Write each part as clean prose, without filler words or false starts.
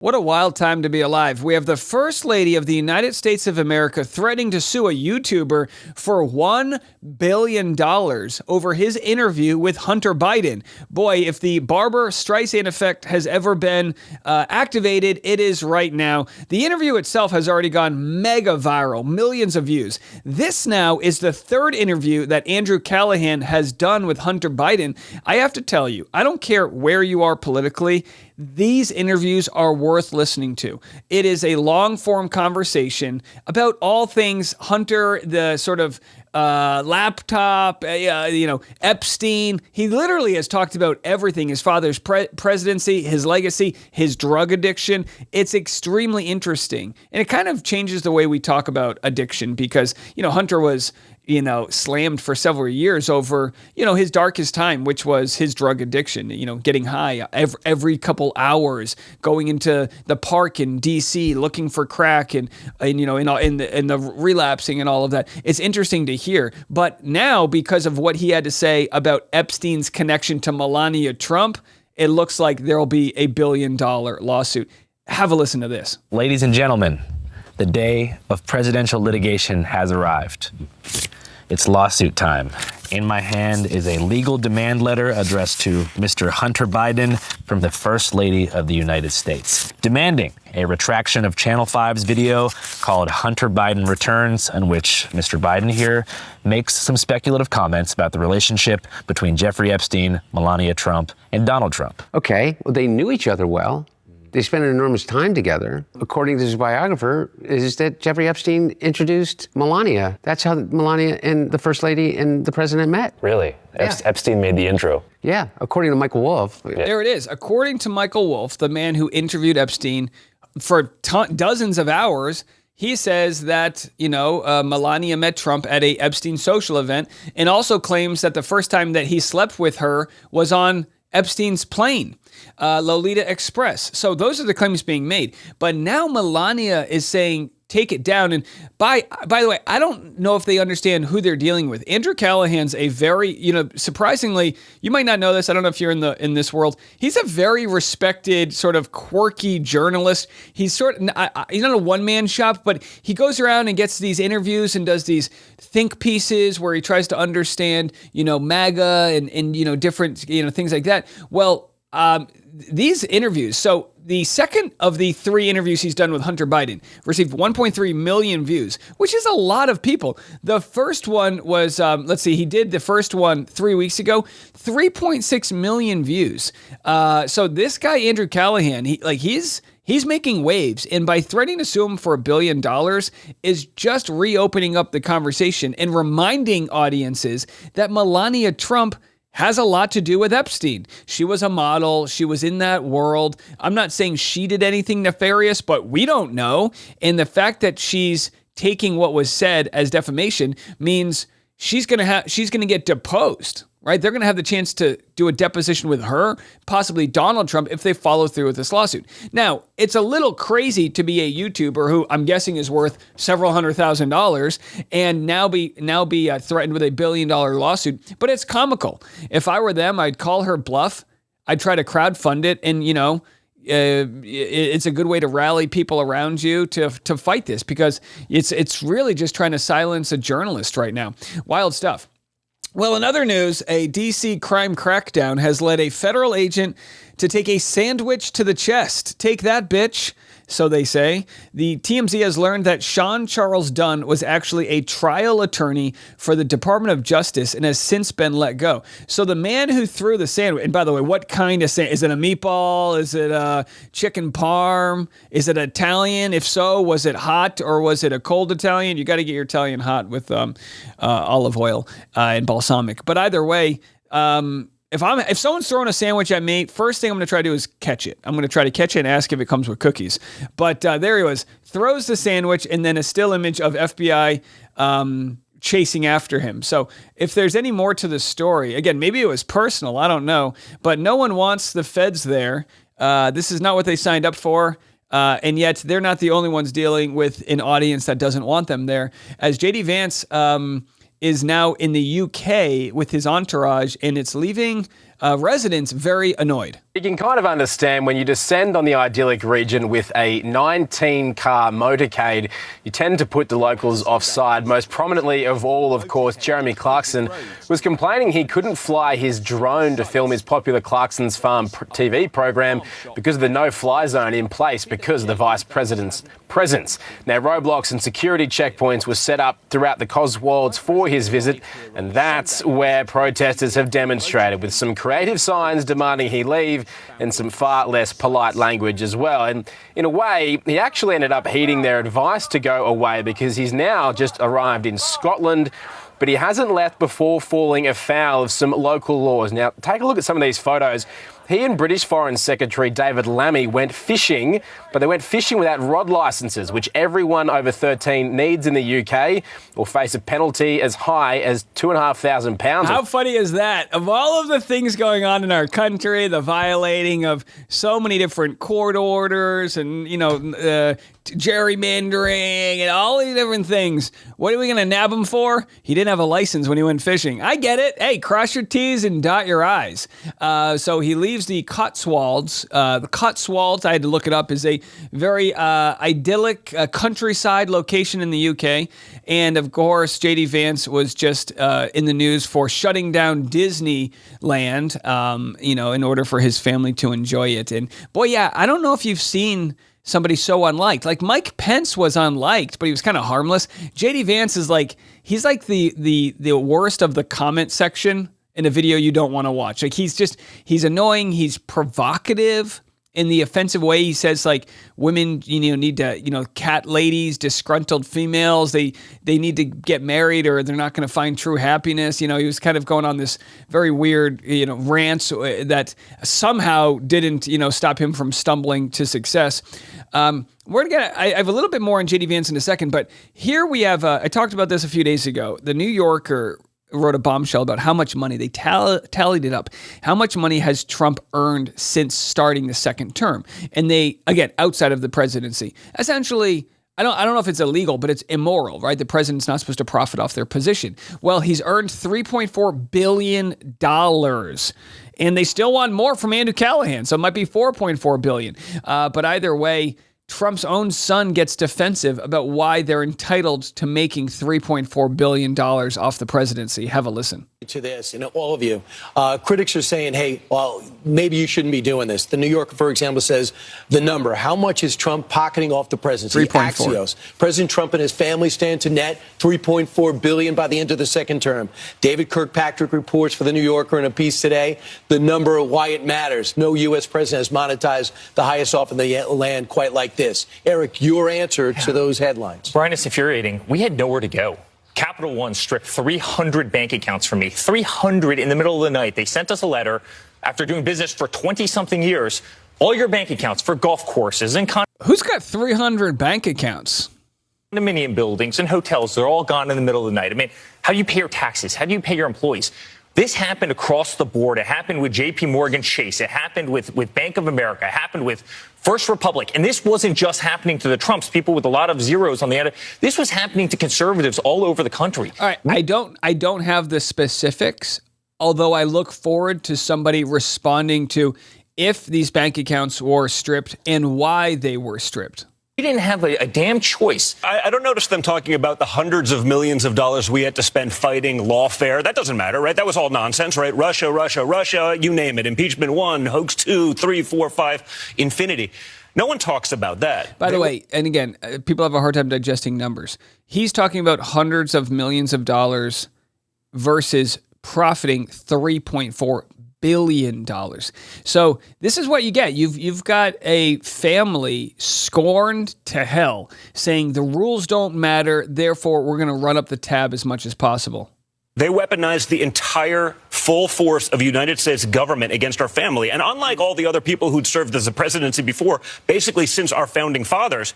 What a wild time to be alive. We have the First Lady of the United States of America threatening to sue a YouTuber for $1 billion over his interview with Hunter Biden. Boy, if the Barbara Streisand effect has ever been activated, it is right now. The interview itself has already gone mega viral, millions of views. This now is the third interview that Andrew Callahan has done with Hunter Biden. I have to tell you, I don't care where you are politically, these interviews are worth listening to. It is a long-form conversation about all things Hunter, the sort of laptop, Epstein. He literally has talked about everything, his father's presidency, his legacy, his drug addiction. It's extremely interesting. And it kind of changes the way we talk about addiction because, Hunter was slammed for several years over, his darkest time, which was his drug addiction, getting high every couple hours, going into the park in DC, looking for crack and the relapsing and all of that. It's interesting to hear. But now, because of what he had to say about Epstein's connection to Melania Trump, it looks like there'll be a $1 billion lawsuit. Have a listen to this. Ladies and gentlemen, the day of presidential litigation has arrived. It's lawsuit time. In my hand is a legal demand letter addressed to Mr. Hunter Biden from the First Lady of the United States, demanding a retraction of Channel 5's video called Hunter Biden Returns, in which Mr. Biden here makes some speculative comments about the relationship between Jeffrey Epstein, Melania Trump, and Donald Trump. Okay, well, they knew each other well. They spent an enormous time together. According to his biographer, is that Jeffrey Epstein introduced Melania. That's how Melania and the First Lady and the president met. Really? Yeah. Epstein made the intro. Yeah, according to Michael Wolff. Yeah. There it is. According to Michael Wolff, the man who interviewed Epstein for dozens of hours, he says that, Melania met Trump at a Epstein social event and also claims that the first time that he slept with her was on Epstein's plane, Lolita Express. So those are the claims being made. But now Melania is saying, take it down. And by the way, I don't know if they understand who they're dealing with. Andrew Callahan's a very, surprisingly, you might not know this. I don't know if you're in this world. He's a very respected, sort of quirky journalist. He's he's not a one-man shop, but he goes around and gets these interviews and does these think pieces where he tries to understand, MAGA and different, things like that. Well, these interviews, so the second of the three interviews he's done with Hunter Biden received 1.3 million views, which is a lot of people. The first one was, he did the first one 3 weeks ago, 3.6 million views. So this guy, Andrew Callahan, he's making waves, and by threatening to sue him for $1 billion is just reopening up the conversation and reminding audiences that Melania Trump has a lot to do with Epstein. She was a model. She was in that world. I'm not saying she did anything nefarious, but we don't know. And the fact that she's taking what was said as defamation means she's going to get deposed, right? They're going to have the chance to do a deposition with her, possibly Donald Trump, if they follow through with this lawsuit. Now, it's a little crazy to be a YouTuber who I'm guessing is worth several $100,000 and now be threatened with $1 billion lawsuit, but it's comical. If I were them, I'd call her bluff. I'd try to crowdfund it, and it's a good way to rally people around you to fight this, because it's really just trying to silence a journalist right now. Wild stuff. Well, in other news, a D.C. crime crackdown has led a federal agent to take a sandwich to the chest. Take that, bitch, so they say. The TMZ has learned that Sean Charles Dunn was actually a trial attorney for the Department of Justice and has since been let go. So the man who threw the sandwich, and by the way, what kind of sandwich? Is it a meatball? Is it a chicken parm? Is it Italian? If so, was it hot or was it a cold Italian? You got to get your Italian hot with olive oil and balsamic. But either way, if someone's throwing a sandwich at me, first thing I'm going to try to do is catch it. I'm going to try to catch it and ask if it comes with cookies. But there he was, throws the sandwich, and then a still image of FBI chasing after him. So if there's any more to the story, again, maybe it was personal, I don't know, but no one wants the feds there. This is not what they signed up for. And yet they're not the only ones dealing with an audience that doesn't want them there. As JD Vance is now in the UK with his entourage, and it's leaving residents very annoyed. You can kind of understand when you descend on the idyllic region with a 19-car motorcade, you tend to put the locals offside. Most prominently of all, of course, Jeremy Clarkson was complaining he couldn't fly his drone to film his popular Clarkson's Farm TV program because of the no-fly zone in place because of the vice president's presence. Now, roadblocks and security checkpoints were set up throughout the Cotswolds for his visit, and that's where protesters have demonstrated, with some creative signs demanding he leave and some far less polite language as well. And in a way, he actually ended up heeding their advice to go away because he's now just arrived in Scotland, but he hasn't left before falling afoul of some local laws. Now, take a look at some of these photos. He and British Foreign Secretary David Lammy went fishing, but they went fishing without rod licences, which everyone over 13 needs in the UK, will face a penalty as high as £2,500. How funny is that? Of all of the things going on in our country, the violating of so many different court orders and, gerrymandering and all these different things, what are we going to nab him for? He didn't have a license when he went fishing. I get it. Hey, cross your T's and dot your I's. So he leaves the Cotswolds. The Cotswolds, I had to look it up, is a very idyllic countryside location in the UK. And of course, JD Vance was just in the news for shutting down Disneyland, in order for his family to enjoy it. And boy, yeah, I don't know if you've seen somebody so unliked. Like Mike Pence was unliked, but he was kind of harmless. JD Vance is he's like the worst of the comment section in a video you don't want to watch. Like he's annoying, he's provocative in the offensive way. He says women, need to, cat ladies, disgruntled females, they need to get married or they're not going to find true happiness. He was kind of going on this very weird, rants that somehow didn't, stop him from stumbling to success. I have a little bit more on JD Vance in a second, but here we have, I talked about this a few days ago. The New Yorker wrote a bombshell about how much money, they tallied it up. How much money has Trump earned since starting the second term? And they, again, outside of the presidency, essentially, I don't know if it's illegal, but it's immoral, right? The president's not supposed to profit off their position. Well, he's earned $3.4 billion. And they still want more from Andrew Callahan, so it might be $4.4 billion. But either way, Trump's own son gets defensive about why they're entitled to making $3.4 billion off the presidency. Have a listen. To this, and all of you, critics are saying, hey, well, maybe you shouldn't be doing this. The New Yorker, for example, says the number. How much is Trump pocketing off the presidency? 3.4. Axios. President Trump and his family stand to net $3.4 billion by the end of the second term. David Kirkpatrick reports for the New Yorker in a piece today the number of why it matters. No U.S. president has monetized the highest off in the land quite like this. Eric, your answer to those headlines. Brian, it's infuriating. We had nowhere to go. Capital One stripped 300 bank accounts from me, 300 in the middle of the night. They sent us a letter after doing business for 20-something years. All your bank accounts for golf courses and Who's got 300 bank accounts? Condominium buildings and hotels, they're all gone in the middle of the night. I mean, how do you pay your taxes? How do you pay your employees? This happened across the board. It happened with J.P. Morgan Chase. It happened with Bank of America. It happened with First Republic. And this wasn't just happening to the Trumps, people with a lot of zeros on the end. This was happening to conservatives all over the country. All right. I don't have the specifics, although I look forward to somebody responding to if these bank accounts were stripped and why they were stripped. We didn't have a damn choice. I don't notice them talking about the hundreds of millions of dollars we had to spend fighting lawfare. That doesn't matter, right? That was all nonsense, right? Russia, you name it. Impeachment 1, hoax 2, 3, 4, 5, infinity. No one talks about that. By the way, and again, people have a hard time digesting numbers. He's talking about hundreds of millions of dollars versus profiting $3.4 billion. So this is what you get. You've got a family scorned to hell saying the rules don't matter, therefore we're going to run up the tab as much as possible. They weaponized the entire full force of the United States government against our family. And unlike all the other people who'd served as a presidency before, basically since our founding fathers,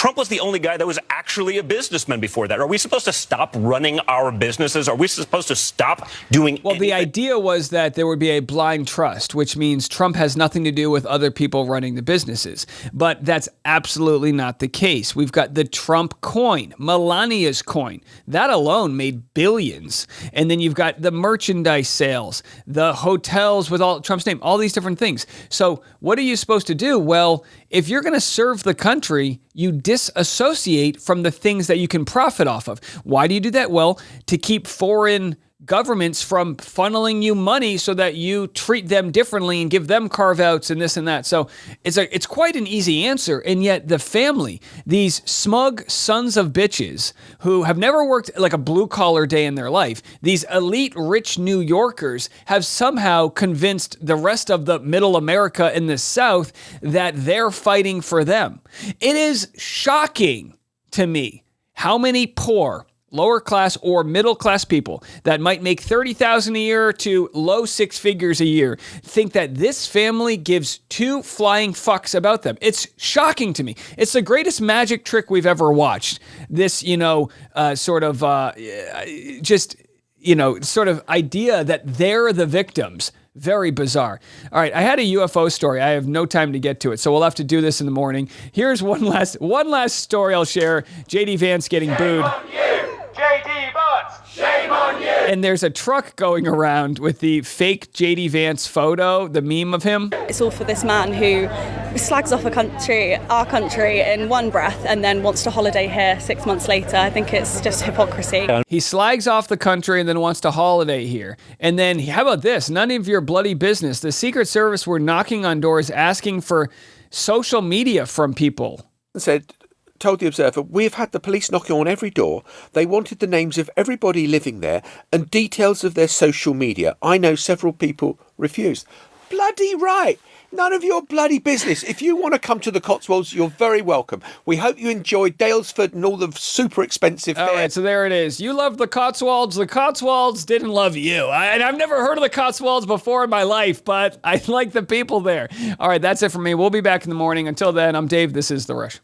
Trump was the only guy that was actually a businessman before that. Are we supposed to stop running our businesses? Are we supposed to stop doing Well, the anything? idea was that there would be a blind trust, which means Trump has nothing to do with other people running the businesses. But that's absolutely not the case. We've got the Trump coin, Melania's coin. That alone made billions. And then you've got the merchandise sales, the hotels with all Trump's name, all these different things. So what are you supposed to do? Well, if you're going to serve the country, you disassociate from the things that you can profit off of. Why do you do that? Well, to keep foreign governments from funneling you money so that you treat them differently and give them carve-outs and this and that. So it's quite an easy answer. And yet the family, these smug sons of bitches who have never worked like a blue-collar day in their life, these elite rich New Yorkers have somehow convinced the rest of the middle America in the South that they're fighting for them. It is shocking to me how many poor, lower class or middle class people that might make $30,000 a year to low six figures a year think that this family gives two flying fucks about them. It's shocking to me. It's the greatest magic trick we've ever watched. This, sort of idea that they're the victims. Very bizarre. All right, I had a UFO story. I have no time to get to it, so we'll have to do this in the morning. Here's one last story I'll share. JD Vance getting booed. JD Vance, shame on you! And there's a truck going around with the fake JD Vance photo, the meme of him. It's all for this man who slags off our country in one breath and then wants to holiday here 6 months later. I think it's just hypocrisy. He slags off the country and then wants to holiday here. And then, how about this? None of your bloody business. The Secret Service were knocking on doors asking for social media from people. Told the Observer, we have had the police knocking on every door. They wanted the names of everybody living there and details of their social media. I know several people refused. Bloody right. None of your bloody business. If you want to come to the Cotswolds, you're very welcome. We hope you enjoyed Dalesford and all the super expensive fare. All right, so there it is. You loved the Cotswolds. The Cotswolds didn't love you. And I've never heard of the Cotswolds before in my life, but I like the people there. All right, that's it for me. We'll be back in the morning. Until then, I'm Dave. This is The Rush.